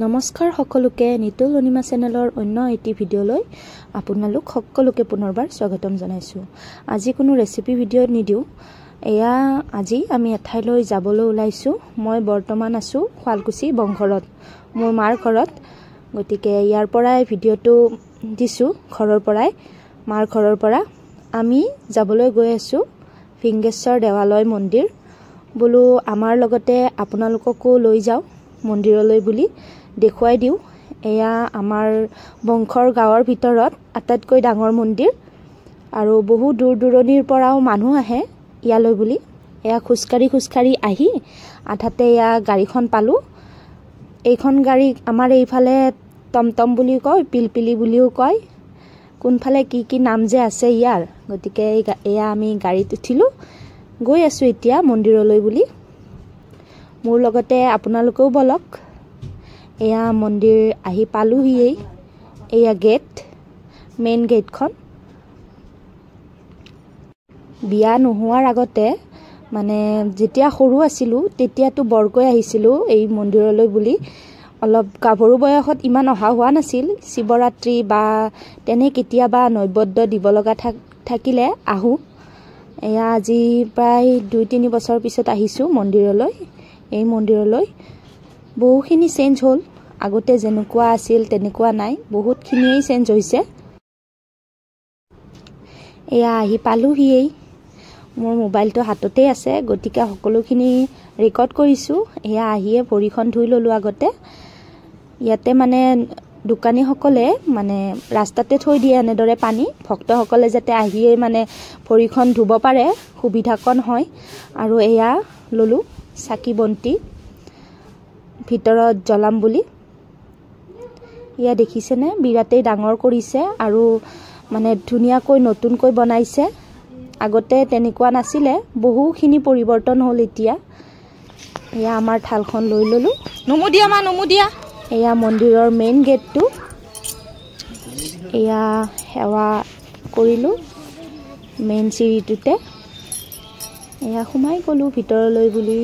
নমস্কাৰ সকলোকে নিতুল অনিমা চেনেলৰ অন্য এটি ভিডিঅ'লৈ আপোনালোক সকলোকে পুনৰবাৰ স্বাগতম জনাইছোঁ। আজি কোনো ৰেচিপি ভিডিঅ' নিদিওঁ। এয়া আজি আমি এঠাইলৈ যাবলৈ ওলাইছোঁ। মই বৰ্তমান আছোঁ শুৱালকুছি বংঘৰত, মোৰ মাৰ ঘৰত। গতিকে ইয়াৰ পৰাই ভিডিঅ'টো দিছোঁ, ঘৰৰ পৰাই, মাৰ ঘৰৰ পৰা। আমি যাবলৈ গৈ আছোঁ ফিংগেশ্বৰ দেৱালয় মন্দিৰ। বোলো আমাৰ লগতে আপোনালোককো লৈ যাওঁ মন্দিৰলৈ বুলি দেখুৱাই দিওঁ। এয়া আমাৰ বংশৰ গাঁৱৰ ভিতৰত আটাইতকৈ ডাঙৰ মন্দিৰ আৰু বহু দূৰ দূৰণিৰ পৰাও মানুহ আহে ইয়ালৈ বুলি। এয়া খোজকাঢ়ি আহি আধাতে এয়া গাড়ীখন পালোঁ। এইখন গাড়ী আমাৰ এইফালে টমটম বুলিও কয়, পিলপিলি বুলিও কয়, কোনফালে কি নাম যে আছে ইয়াৰ। গতিকে এয়া আমি গাড়ীত উঠিলোঁ, গৈ আছোঁ এতিয়া মন্দিৰলৈ বুলি। মোৰ লগতে আপোনালোকেও বলক। এয়া মন্দিৰ আহি পালোহিয়েই। এয়া গেট, মেইন গেটখন। বিয়া নোহোৱাৰ আগতে মানে যেতিয়া সৰু আছিলোঁ তেতিয়াতো বৰকৈ আহিছিলোঁ এই মন্দিৰলৈ বুলি। অলপ গাভৰু বয়সত ইমান অহা হোৱা নাছিল। শিৱৰাত্ৰি বা তেনে কেতিয়াবা নৈবদ্য দিব লগা থাকিলে আহোঁ। এয়া আজি প্ৰায় 2-3 বছৰ পিছত আহিছোঁ মন্দিৰলৈ। এই মন্দিৰলৈ বহুখিনি চেঞ্জ হ'ল। আগতে যেনেকুৱা আছিল তেনেকুৱা নাই, বহুতখিনিয়েই চেঞ্জ হৈছে। এয়া আহি পালোহিয়েই। মোৰ মোবাইলটো হাততে আছে, গতিকে সকলোখিনি ৰেকৰ্ড কৰিছোঁ। এয়া আহিয়ে ভৰিখন ধুই ল'লোঁ আগতে। ইয়াতে মানে দোকানীসকলে মানে ৰাস্তাতে থৈ দিয়ে এনেদৰে পানী, ভক্তসকলে যাতে আহিয়ে মানে ভৰিখন ধুব পাৰে, সুবিধাকণ হয়। আৰু এয়া ল'লোঁ চাকি বন্তি ভিতৰত জ্বলাম বুলি। এয়া দেখিছেনে, বিৰাটেই ডাঙৰ কৰিছে আৰু মানে ধুনীয়াকৈ নতুনকৈ বনাইছে। আগতে তেনেকুৱা নাছিলে, বহুখিনি পৰিৱৰ্তন হ'ল এতিয়া। এয়া আমাৰ থালখন লৈ ল'লোঁ। নমুদিয়া। এয়া মন্দিৰৰ মেইন গেটটো। এয়া সেৱা কৰিলোঁ মেইন চিৰিটোতে। এয়া সোমাই গ'লোঁ ভিতৰলৈ বুলি।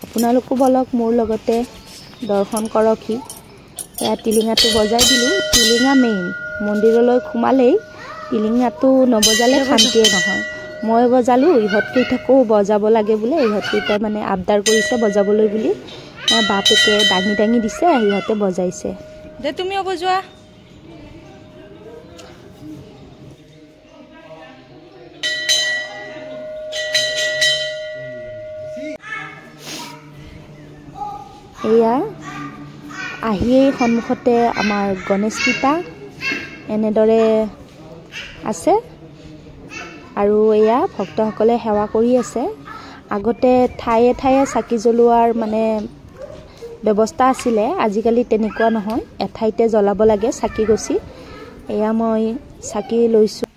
আপোনালোকো বলক মোৰ লগতে দৰ্শন কৰকহি। এয়া টিলিঙাটো বজাই দিলোঁ। টিলিঙা মেইন মন্দিৰলৈ সোমালেই টিলিঙাটো নবজালে শান্তিয়ে নহয়। মই বজালোঁ, ইহঁতকেইটাকো বজাব লাগে বোলে। ইহঁতকেইটাই মানে আবদাৰ কৰিছে বজাবলৈ বুলি। বাপেকে দাঙি দিছে, সিহঁতে বজাইছে। দে তুমিও বজোৱা। এয়া আহিয়েই সন্মুখতে আমাৰ গণেশ পিতা এনেদৰে আছে আৰু এয়া ভক্তসকলে সেৱা কৰি আছে। আগতে ঠায়ে ঠায়ে চাকি জ্বলোৱাৰ মানে ব্যৱস্থা আছিলে, আজিকালি তেনেকুৱা নহয়, এঠাইতে জ্বলাব লাগে চাকি গছি। এয়া মই চাকি লৈছোঁ,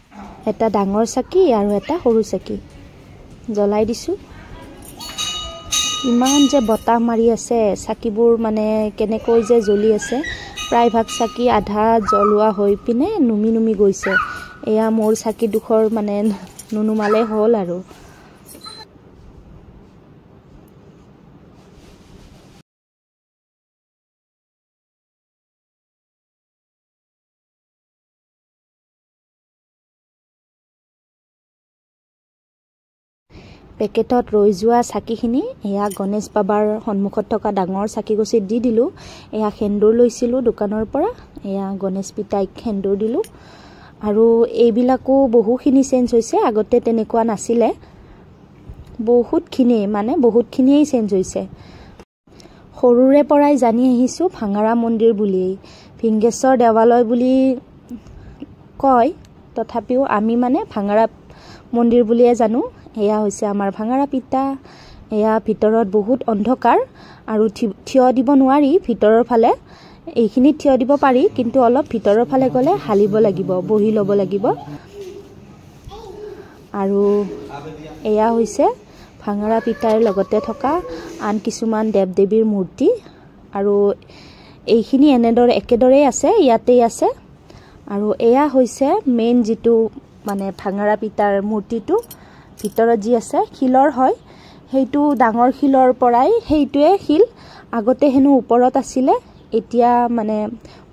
এটা ডাঙৰ চাকি আৰু এটা সৰু চাকি জ্বলাই দিছোঁ। ইমান যে বতাহ মাৰি আছে, চাকিবোৰ মানে কেনেকৈ যে জ্বলি আছে। প্ৰায়ভাগ চাকি আধা জ্বলোৱা হৈ পিনে নুমি গৈছে। এয়া মোৰ চাকিডোখৰ মানে নুনুমালে হ'ল আৰু। পেকেটত ৰৈ যোৱা চাকিখিনি এয়া গণেশ বাবাৰ সন্মুখত থকা ডাঙৰ চাকিগছিত দি দিলোঁ। এয়া সেন্দুৰ লৈছিলোঁ দোকানৰ পৰা। এয়া গণেশ পিতাইক সেন্দুৰ দিলোঁ। আৰু এইবিলাকো বহুখিনি চেঞ্জ হৈছে, আগতে তেনেকুৱা নাছিলে। বহুতখিনিয়েই চেঞ্জ হৈছে। সৰুৰে পৰাই জানি আহিছোঁ ভাঙাৰা মন্দিৰ বুলিয়েই, ফিংগেশ্বৰ দেৱালয় বুলি কয়, তথাপিও আমি মানে ভাঙাৰা মন্দিৰ বুলিয়ে জানো। এয়া হৈছে আমাৰ ভাঙাৰা পিতা। এয়া ভিতৰত বহুত অন্ধকাৰ আৰু থিয় দিব নোৱাৰি ভিতৰৰ ফালে। এইখিনিত থিয় দিব পাৰি, কিন্তু অলপ ভিতৰৰ ফালে গ'লে হালিব লাগিব, বহি ল'ব লাগিব। আৰু এয়া হৈছে ভাঙাৰা পিতাৰ লগতে থকা আন কিছুমান দেৱ দেৱীৰ মূৰ্তি। আৰু এইখিনি একেদৰেই আছে, ইয়াতেই আছে। আৰু এয়া হৈছে মেইন যিটো মানে ভাঙাৰা পিতাৰ মূৰ্তিটো ভিতৰত যি আছে, শিলৰ হয়। সেইটো ডাঙৰ শিলৰ পৰাই সেইটোৱে শিল আগতে হেনো ওপৰত আছিলে এতিয়া মানে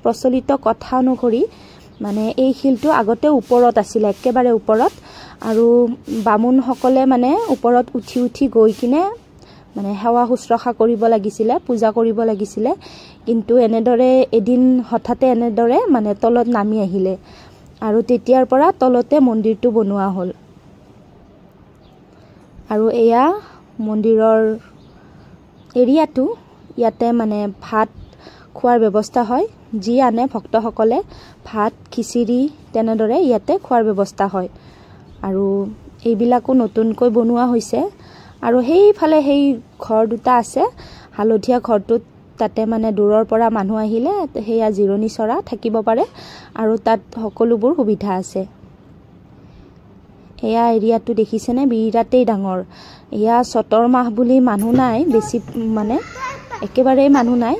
প্ৰচলিত কথা অনুসৰি মানে এই শিলটো আগতে ওপৰত আছিলে একেবাৰে ওপৰত আৰু বামুণ সকলে মানে ওপৰত উঠি উঠি গৈ কিনে মানে সেৱা শুশ্ৰূষা কৰিব লাগিছিলে পূজা কৰিব লাগিছিলে কিন্তু এনেদৰে এদিন হঠাতে এনেদৰে মানে তলত নামি আহিলে আৰু তেতিয়াৰ পৰা তলতে মন্দিৰটো বনোৱা হ'ল আৰু এয়া মন্দিৰৰ এৰিয়াটো ইয়াতে মানে ভাত খোৱাৰ ব্যৱস্থা হয় যি আনে ভক্তসকলে ভাত খিচিৰি তেনেদৰে ইয়াতে খোৱাৰ ব্যৱস্থা হয় আৰু এইবিলাকো নতুনকৈ বনোৱা হৈছে আৰু সেইফালে সেই ঘৰ দুটা আছে হালধীয়া ঘৰটোত তাতে মানে দূৰৰ পৰা মানুহ আহিলে সেয়া জিৰণি চৰা থাকিব পাৰে আৰু তাত সকলোবোৰ সুবিধা আছে এয়া এৰিয়াটো দেখিছেনে বিৰাটেই ডাঙৰ এয়া চতৰ মাহ বুলি মানুহ নাই বেছি মানে একেবাৰেই মানুহ নাই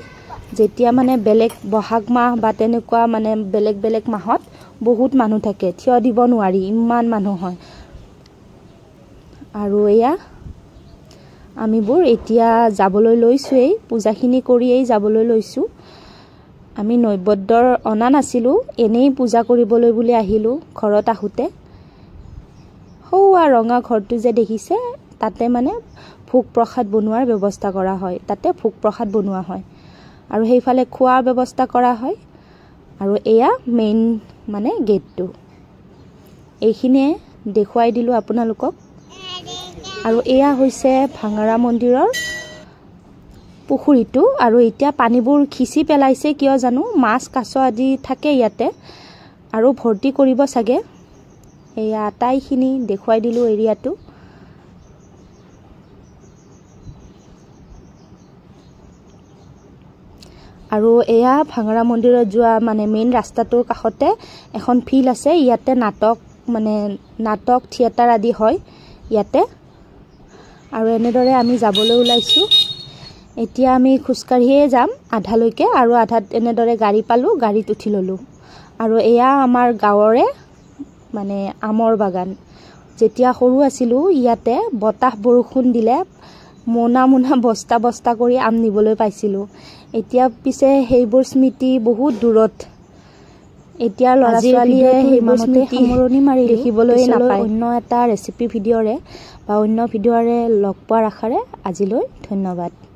যেতিয়া মানে বেলেগ বহাগ মাহ বা তেনেকুৱা মানে বেলেগ বেলেগ মাহত বহুত মানুহ থাকে থিয় দিব নোৱাৰি ইমান মানুহ হয় আৰু এয়া আমিবোৰ এতিয়া যাবলৈ লৈছোৱেই পূজাখিনি কৰিয়েই যাবলৈ লৈছোঁ আমি নৈবদ্যৰ অনা নাছিলোঁ এনেই পূজা কৰিবলৈ বুলি আহিলোঁ ঘৰত আহোঁতে সৌৱা ৰঙা ঘৰটো যে দেখিছে তাতে মানে ভোগ প্ৰসাদ বনোৱাৰ ব্যৱস্থা কৰা হয় তাতে ভোগ প্ৰসাদ বনোৱা হয় আৰু সেইফালে খোৱাৰ ব্যৱস্থা কৰা হয় আৰু এয়া মেইন মানে গেটটো এইখিনিয়ে দেখুৱাই দিলোঁ আপোনালোকক আৰু এয়া হৈছে ভাঙৰা মন্দিৰৰ পুখুৰীটো আৰু এতিয়া পানীবোৰ খিচি পেলাইছে কিয় জানো মাছ কাছ আদি থাকে ইয়াতে আৰু ভৰ্তি কৰিব চাগে এয়া আটাইখিনি দেখুৱাই দিলোঁ এৰিয়াটো আৰু এয়া ভাঙৰা মন্দিৰত যোৱা মানে মেইন ৰাস্তাটোৰ কাষতে এখন ফিল্ড আছে ইয়াতে নাটক থিয়েটাৰ আদি হয় ইয়াতে আৰু এনেদৰে আমি যাবলৈ ওলাইছোঁ এতিয়া আমি খোজকাঢ়িয়ে যাম আধালৈকে আৰু আধাত এনেদৰে গাড়ী পালোঁ গাড়ীত উঠি ল'লোঁ আৰু এয়া আমাৰ গাঁৱৰে মানে আমৰ বাগান যেতিয়া সৰু আছিলোঁ ইয়াতে বতাহ বৰষুণ দিলে মোনা বস্তা বস্তা কৰি আম নিবলৈ পাইছিলোঁ এতিয়া পিছে সেইবোৰ স্মৃতি বহুত দূৰত এতিয়া ল'ৰা ছোৱালীয়ে সেইবোৰ স্মৃতি সামৰণি মাৰি দেখিবলৈ নাপায় অন্য এটা ৰেচিপি ভিডিঅ'ৰে বা অন্য ভিডিঅ'ৰে লগ পোৱাৰ আশাৰে আজিলৈ ধন্যবাদ।